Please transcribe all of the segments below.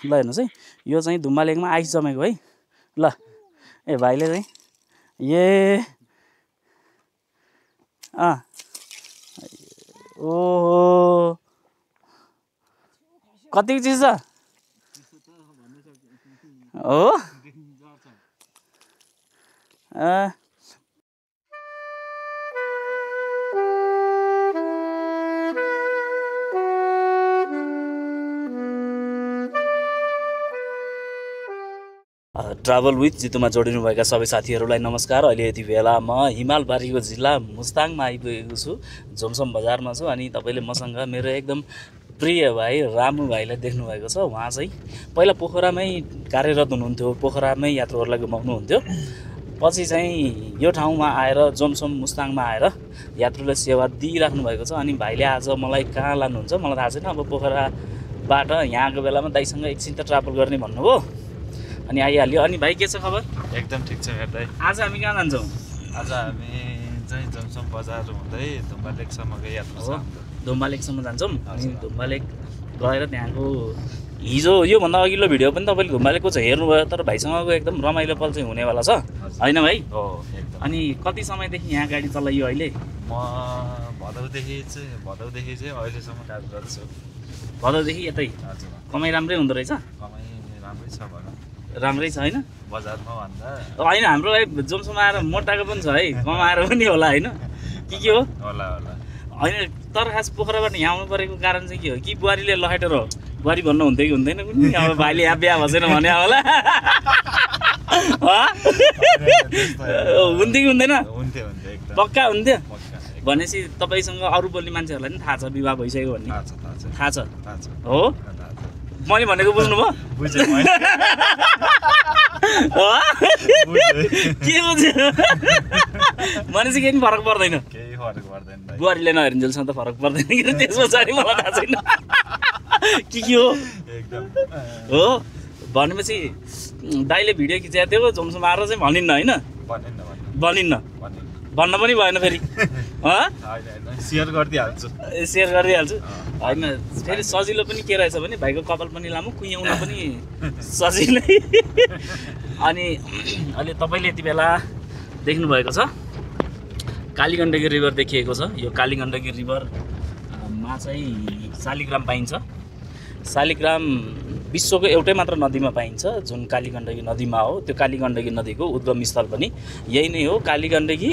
ल हेर्नुहोस् है, यो चाहिँ धुम्बा लेकमा आइस जमेको है। ल ए भाइले चाहिँ ए ओहो कतिको चिज छ हो ट्राभल विथ जितुमा जोडिनुभएका सबै साथीहरूलाई नमस्कार। अहिले यति बेला म हिमालबारीको जिल्ला मुस्ताङमा आइपुगेको छु। झोमसम बजारमा छु अनि तपाईँले मसँग मेरो एकदम प्रिय भाइ रामु भाइलाई देख्नुभएको छ। उहाँ चाहिँ पहिला पोखरामै कार्यरत हुनुहुन्थ्यो, पोखरामै यात्रुहरूलाई घुमाउनुहुन्थ्यो। पछि चाहिँ यो ठाउँमा आएर झोमसम मुस्ताङमा आएर यात्रुलाई सेवा दिइराख्नु भएको छ। अनि भाइले आज मलाई कहाँ लानुहुन्छ मलाई थाहा छैन। अब पोखराबाट यहाँको बेलामा दाइसँग एकछिन त ट्राभल गर्ने भन्नुभयो अनि आइहाल्यो। अनि भाइ के छ खबर? एकदम ठिक छ हेर्दै। आज हामी कहाँ जान्छौँ? आज हामी चाहिँ झोमसम बजार हुँदै धुम्बा लेकसम्मको यात्रा छ। धुम्बा लेकसम्म जान्छौँ। अनि धुम्बा लेक गएर त्यहाँको हिजो योभन्दा अघिल्लो भिडियो पनि तपाईँले धुम्बा लेकको चाहिँ हेर्नुभयो, तर भाइसँगको एकदम रमाइलो पल चाहिँ हुनेवाला छ होइन भाइ? हो एकदम। अनि कति समयदेखि यहाँ गाडी चलाइयो अहिले? म भदौदेखि चाहिँ अहिलेसम्म कार्यरत छु। भदौदेखि यतै? हजुर। कमाइ राम्रै हुँदो रहेछ? कमाइ राम्रै छ भनौँ। राम्रै छ होइन? बजारमा भन्दा होइन हाम्रो भाइ झोमसम आएर मोटाएको पनि छ है, कमाएर पनि होला होइन के हो? होला होला होइन। तर खास पोखराबाट यहाँ आउनु परेको कारण चाहिँ के हो कि बुहारीले लखेटेर हो? बुहारी भन्नु हुन्थ्यो कि हुँदैन कुनै? अब भाइले यहाँ बिहा भएन भने होला हुन्थ्यो कि हुँदैन? हुन्थ्यो एकदम पक्का हुन्थ्यो। भनेपछि तपाईँसँग अरू बोल्ने मान्छेहरूलाई पनि थाहा छ विवाह भइसक्यो भन्ने? थाहा छ हो? मैले भनेको बुझ्नुभयो? बुझेँ के बुझ्यो? भनेपछि केही पनि फरक पर्दैन? केही फरक पर्दैन। बुहारीले नहेरिन्जेलसम्म त फरक पर्दैन कि त्यस पछाडि मलाई थाहा छैन के हो एकदम हो। भनेपछि दाइले भिडियो खिचेको थियो झोमसम आएर चाहिँ भनिन्न होइन? भनिन्न भन्न पनि भएन फेरि सेयर गरिदिइहाल्छु। सेयर गरिदिइहाल्छु होइन। फेरि सजिलो पनि के रहेछ भने भाइको कपाल पनि लामो, कुहिँउन पनि सजिलै। अनि अहिले तपाईँले यति बेला देख्नुभएको छ कालीगण्डकी रिभर देखिएको छ। यो कालीगण्डकी रिभरमा चाहिँ शालिग्राम पाइन्छ। शालिग्राम विश्वको एउटै मात्र नदीमा पाइन्छ जुन कालीगण्डकी नदीमा हो। त्यो कालीगण्डकी नदीको उद्गम स्थल पनि यही नै हो, कालीगण्डकी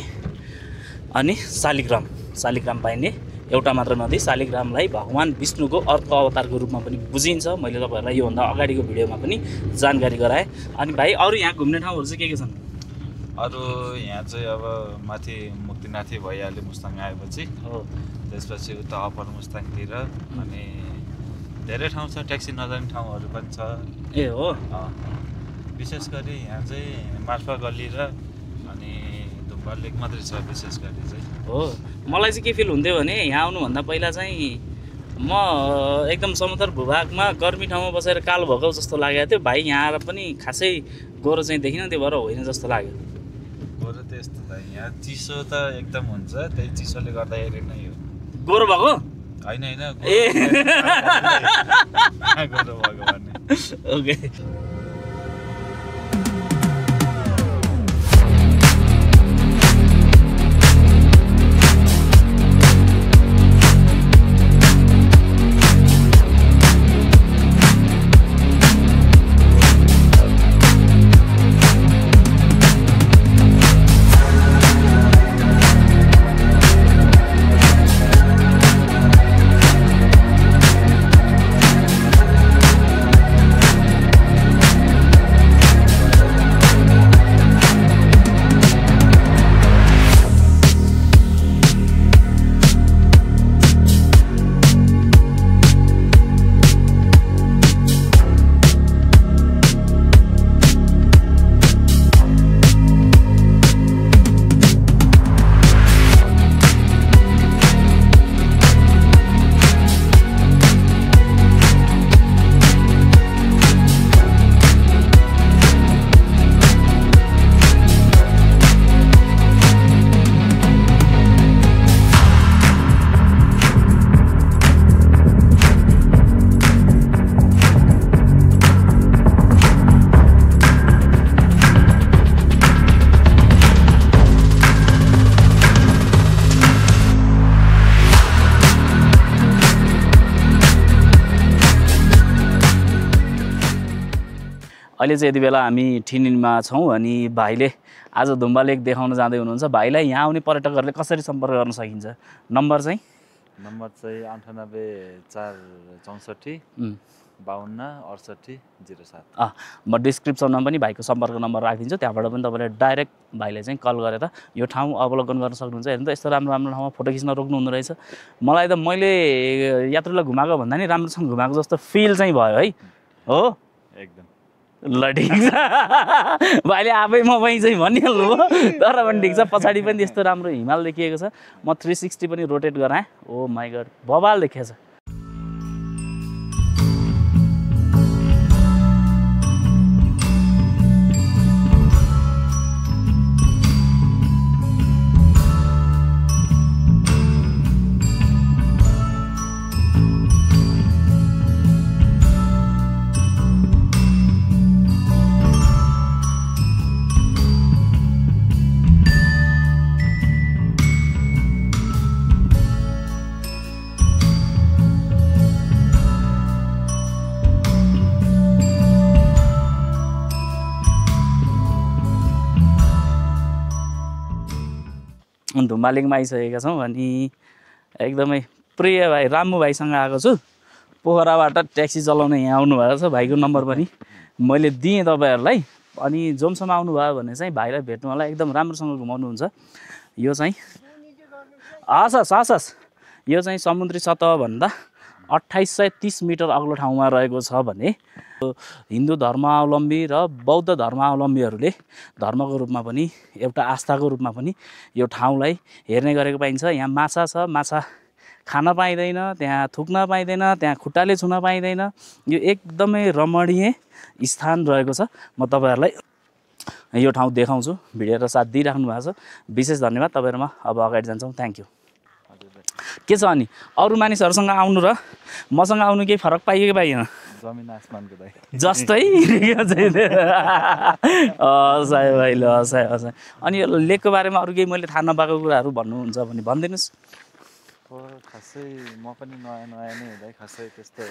अनि शालिग्राम पाइने एउटा मात्र नदी। शालिग्रामलाई भगवान् विष्णुको अर्को अवतारको रूपमा पनि बुझिन्छ। मैले तपाईँहरूलाई योभन्दा अगाडिको भिडियोमा पनि जानकारी गराएँ। अनि भाइ अरू यहाँ घुम्ने ठाउँहरू चाहिँ के छन्? अरू यहाँ चाहिँ अब माथि मुक्तिनाथी भइहाल्यो मुस्ताङ आएपछि हो। त्यसपछि उता अप्पर मुस्ताङतिर अनि धेरै ठाउँ छ, ट्याक्सी नजाने ठाउँहरू पनि छ। ए हो। विशेष गरी यहाँ चाहिँ मार्फा गल्ली र अनि धुम्बा लेक मात्रै छ विशेष गरी चाहिँ हो। मलाई चाहिँ के फिल हुन्थ्यो भने यहाँ आउनुभन्दा पहिला चाहिँ म एकदम समुद्र भूभागमा गर्मी ठाउँमा बसेर कालो भएको जस्तो लागेको थियो। भाइ यहाँ आएर पनि खासै गोरो चाहिँ देखिन, त्यो भएर होइन जस्तो लाग्यो। गोरो त यस्तो त यहाँ चिसो त एकदम हुन्छ, त्यही चिसोले गर्दाखेरि नै हो गोरो भएको होइन ए गोरो भएको भन्ने। ओके। अहिले चाहिँ यति बेला हामी ठिनिनमा छौँ अनि भाइले आज धुम्बा लेक देखाउन जाँदै हुनुहुन्छ। भाइलाई यहाँ आउने पर्यटकहरूले कसरी सम्पर्क गर्न सकिन्छ? नम्बर चाहिँ 98 464 52 68 07। म डिस्क्रिप्सनमा पनि भाइको सम्पर्क नम्बर राखिदिन्छु, त्यहाँबाट पनि तपाईँले डाइरेक्ट भाइले चाहिँ कल गरेर यो ठाउँ अवलोकन गर्न सक्नुहुन्छ। हेर्नु त यस्तो राम्रो राम्रो ठाउँमा फोटो खिच्न रोक्नु हुँदो रहेछ। मलाई त मैले यात्रुलाई घुमाएको भन्दा नि राम्रोसँग घुमाएको जस्तो फिल चाहिँ भयो है। हो एकदम ल ठिक छ भाइले आफै म चाहिँ भनिहाल्नु हो, तर पनि ठिक छ। पछाडि पनि त्यस्तो राम्रो हिमाल देखिएको छ। म 360 पनि रोटेट गराएँ। ओ माई गड बवाल देखिएछ। धुम्बा लेकमा आइसकेका छौँ अनि एकदमै प्रिय भाइ रामु भाइसँग आएको छु। पोखराबाट ट्याक्सी चलाउन यहाँ आउनुभएको छ। भाइको नम्बर पनि मैले दिएँ तपाईँहरूलाई। अनि जोमसम्म आउनुभयो भने चाहिँ भाइलाई भेट्नु होला, एकदम राम्रोसँग घुमाउनुहुन्छ। यो चाहिँ हस् यो चाहिँ समुद्री सतहभन्दा 2830 मिटर अग्लो ठाउँमा रहेको छ भने हिन्दू धर्मावलम्बी र बौद्ध धर्मावलम्बीहरूले धर्मको रूपमा पनि एउटा आस्थाको रूपमा पनि यो ठाउँलाई हेर्ने गरेको पाइन्छ। यहाँ माछा छ, माछा खान पाइँदैन, त्यहाँ थुक्न पाइँदैन, त्यहाँ खुट्टाले छुन पाइँदैन। यो एकदमै रमणीय स्थान रहेको छ। म तपाईँहरूलाई यो ठाउँ देखाउँछु। भिडियो र साथ दिइराख्नु भएको छ, विशेष धन्यवाद। तपाईँहरूमा अब अगाडि जान्छौँ। Thank you. के छ अनि अरू मानिसहरूसँग आउनु र मसँग आउनु केही फरक पाइयो कि पाइएन? जमिन आसमानको दाइ जस्तै हसायो भाइ, ल हसायो। अनि यो लेकको बारेमा अरू केही मैले थाहा नपाएको कुराहरू भन्नुहुन्छ भने भनिदिनुहोस्। खासै म पनि नयाँ नै हुँदै खासै त्यस्तो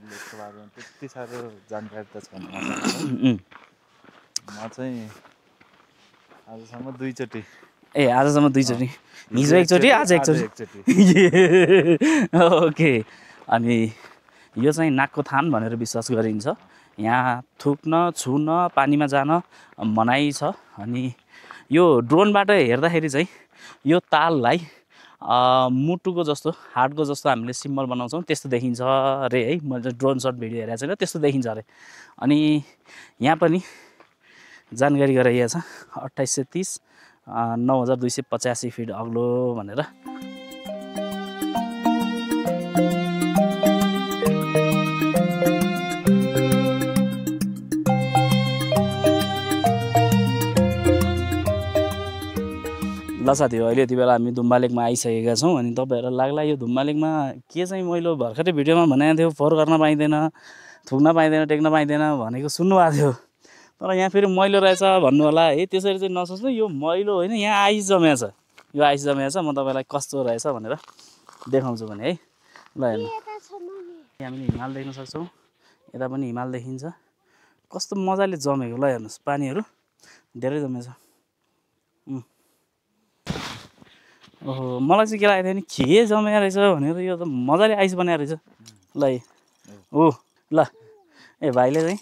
लेकको बारेमा त्यति साह्रो जानकारी त छैन। म चाहिँ आजसम्म 2 चोटि आजसम्म 2 चोटि, हिजो एकचोटि आज एकचोटि। ओके। अनि यो चाहिँ नागको थान भनेर विश्वास गरिन्छ। यहाँ थुक्न छुन पानीमा जान मनाइ छ। अनि यो ड्रोनबाट हेर्दाखेरि चाहिँ यो ताललाई मुटुको जस्तो हार्टको जस्तो हामीले सिम्बल बनाउँछौँ त्यस्तो देखिन्छ अरे है। मैले ड्रोन सट भिडियो हेरेको छैन, त्यस्तो देखिन्छ अरे। अनि यहाँ पनि जानकारी गराइएको छ 2830 9285 फिट अग्लो भनेर। ल साथी हो, अहिले यति बेला हामी धुम्बा लेकमा आइसकेका छौँ। अनि तपाईँहरूलाई लाग्ला यो धुम्बा लेकमा के चाहिँ मैले भर्खरै भिडियोमा भनेको थियो, फोहोर गर्न पाइँदैन, थुक्न पाइँदैन, टेक्न पाइँदैन भनेको सुन्नुभएको थियो। तर यहाँ फेरि मैलो रहेछ भन्नु होला है। त्यसरी चाहिँ नसोच्नु, यो मैलो होइन, यहाँ आइस जमेको छ। यो आइस जमेको छ। म तपाईँलाई कस्तो रहेछ भनेर देखाउँछु भने है। ल हेर्नु, हामीले हिमाल देख्न सक्छौँ, यता पनि हिमाल देखिन्छ। कस्तो मजाले जमेको। ल हेर्नुहोस्, पानीहरू धेरै जमेको छ। ओहो, मलाई चाहिँ के लागेको थियो नि, के जमेको रहेछ भनेर। यो त मजाले आइस बनाएको रहेछ। ल ओ ल ए भाइले चाहिँ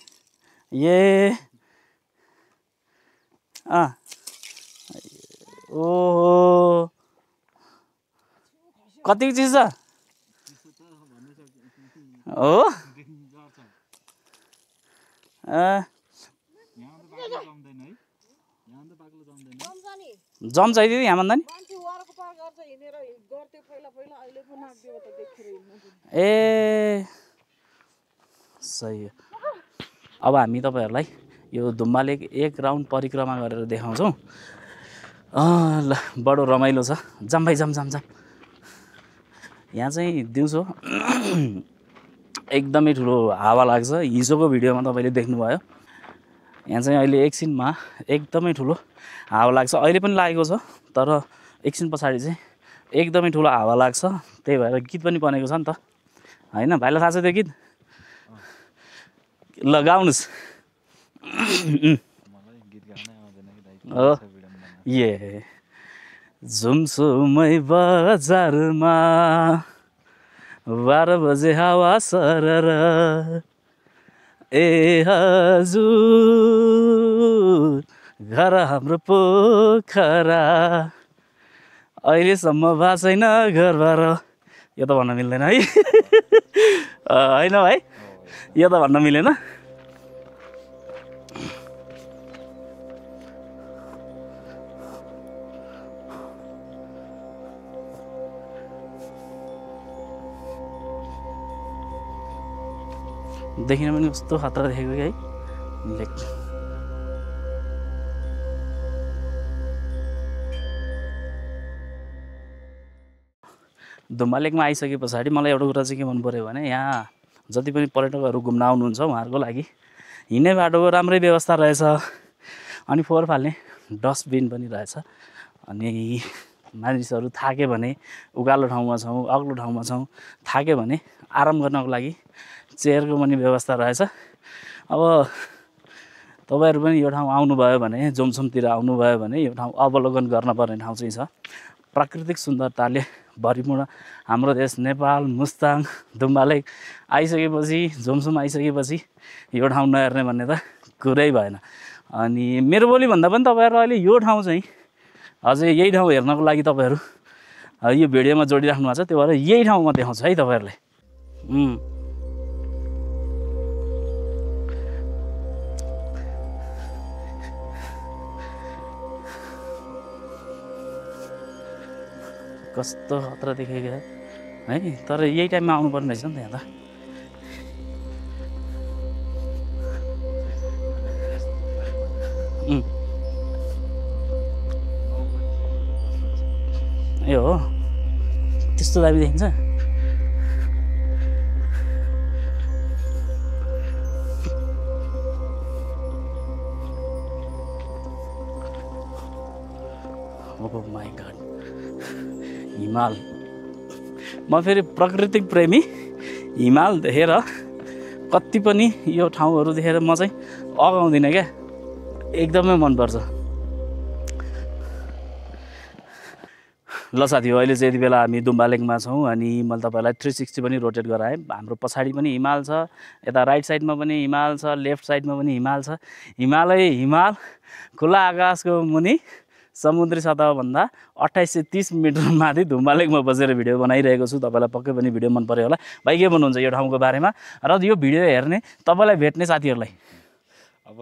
ओहो कतिको चिज छ हो? जम्छ है दिदी यहाँ भन्दा नि? ए सही हो। अब हामी तपाईँहरूलाई यो धुम्बा लेक एक राउन्ड परिक्रमा गरेर देखाउँछौँ। ल बडो रमाइलो छ। जाम भाइ जाम। यहाँ चाहिँ दिउँसो एकदमै ठुलो हावा लाग्छ। हिजोको भिडियोमा तपाईँले देख्नुभयो। यहाँ चाहिँ अहिले एकछिनमा एकदमै ठुलो हावा लाग्छ। अहिले पनि लागेको छ, तर एकछिन पछाडि चाहिँ एकदमै ठुलो हावा लाग्छ। त्यही भएर गीत पनि बनेको छ नि त होइन? भाइलाई थाहा छ त्यो गीत? ल गाउनुहोस्। मलाई गीत गाउनै आउँदैन कि दाइ हो ए झुमसुमै बजारमा 12 बजे हावा सरर ए हजुर घर हाम्रो पोखरा अहिलेसम्म भएको छैन घरबाट यो त भन्न मिल्दैन है होइन भाइ यो त भन्न मिलेन देखिन पनि कस्तो खतरा देखेको कि है लेक दुम्बा लेकमा आइसके पछाडि मलाई एउटा कुरा चाहिँ के मन पऱ्यो भने यहाँ जति पनि पर्यटकहरू घुम्न आउनुहुन्छ उहाँहरूको लागि हिँड्ने बाटोको राम्रै व्यवस्था रहेछ अनि फोहोर फाल्ने डस्टबिन पनि रहेछ अनि मानिसहरू थाक्यो भने उकालो ठाउँमा छौँ अग्लो ठाउँमा छौँ थाक्यो भने आराम गर्नको लागि चेयरको पनि व्यवस्था रहेछ अब तपाईँहरू पनि यो ठाउँ आउनुभयो भने जोमसोमतिर आउनुभयो भने यो ठाउँ अवलोकन गर्नुपर्ने ठाउँ चाहिँ छ प्राकृतिक सुन्दरताले भरिपूर्ण हाम्रो देश नेपाल मुस्ताङ दुम्बा लेक आइसकेपछि जोमसोम आइसकेपछि यो ठाउँ नहेर्ने भन्ने त कुरै भएन अनि मेरो बोली भन्दा पनि तपाईँहरू अहिले यो ठाउँ चाहिँ अझै यही ठाउँ हेर्नको लागि तपाईँहरू यो भिडियोमा जोडिराख्नु भएको छ त्यो भएर यही ठाउँमा देखाउँछ है तपाईँहरूलाई कस्तो खतरा देखेको है तर यही टाइममा आउनुपर्ने रहेछ नि त यहाँ त ए हो त्यस्तो दामी देखिन्छ ओह माय गॉड हिमाल म फेरि प्राकृतिक प्रेमी हिमाल देखेर कति पनि यो ठाउँहरू देखेर म चाहिँ अगाउँदिनँ क्या एकदमै मनपर्छ ल साथी हो अहिले चाहिँ यति बेला हामी दुम्बा लेकमा छौँ अनि मैले तपाईँलाई 360 पनि रोटेट गराएँ हाम्रो पछाडि पनि हिमाल छ यता राइट साइडमा पनि हिमाल छ लेफ्ट साइडमा पनि हिमाल छ हिमालै हिमाल खुला आकाशको मुनि समुद्री सतहभन्दा 2830 मिटर माथि दुम्बा लेकमा बसेर भिडियो बनाइरहेको छु तपाईँलाई पक्कै पनि भिडियो मन पर्यो होला भाइ के भन्नुहुन्छ यो ठाउँको बारेमा र यो भिडियो हेर्ने तपाईँलाई भेट्ने साथीहरूलाई अब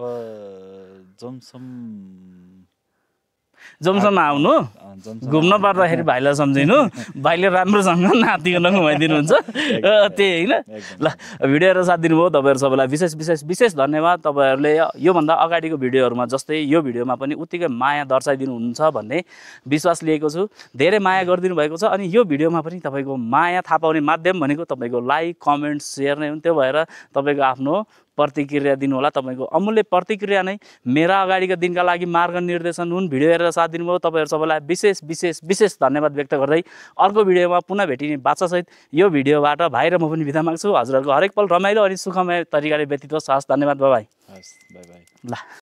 जोमसोममा आउनु घुम्न पर्दाखेरि भाइलाई सम्झिनु भाइले राम्रोसँग नातिको घुमाइदिनुहुन्छ त्यही होइन ल भिडियो हेरेर साथ दिनुभयो तपाईँहरू सबैलाई विशेष धन्यवाद तपाईँहरूले योभन्दा अगाडिको भिडियोहरूमा जस्तै यो भिडियोमा पनि उत्तिकै माया दर्शाइदिनुहुन्छ भन्ने विश्वास लिएको छु धेरै माया गरिदिनु भएको छ अनि यो भिडियोमा पनि तपाईँको माया थाहा पाउने माध्यम भनेको तपाईँको लाइक कमेन्ट सेयर नै हुन् त्यो भएर तपाईँको आफ्नो प्रतिक्रिया दिनु होला तपाईको अमूल्य प्रतिक्रिया नै मेरा अगाडिका दिनका लागि मार्गनिर्देशन हुन् भिडियो हेरेर साथ दिनुभयो तपाईहरु सबैलाई विशेष धन्यवाद व्यक्त गर्दै अर्को भिडियोमा पुनः भेटिने बाचासहित यो भिडियोबाट भाइ र म पनि बिदा माग्छु हजुरहरुको हरेक पल रमाइलो अनि सुखमय तरिकाले व्यतीत होस् धन्यवाद बाइ बाइ बाइ बाइ ल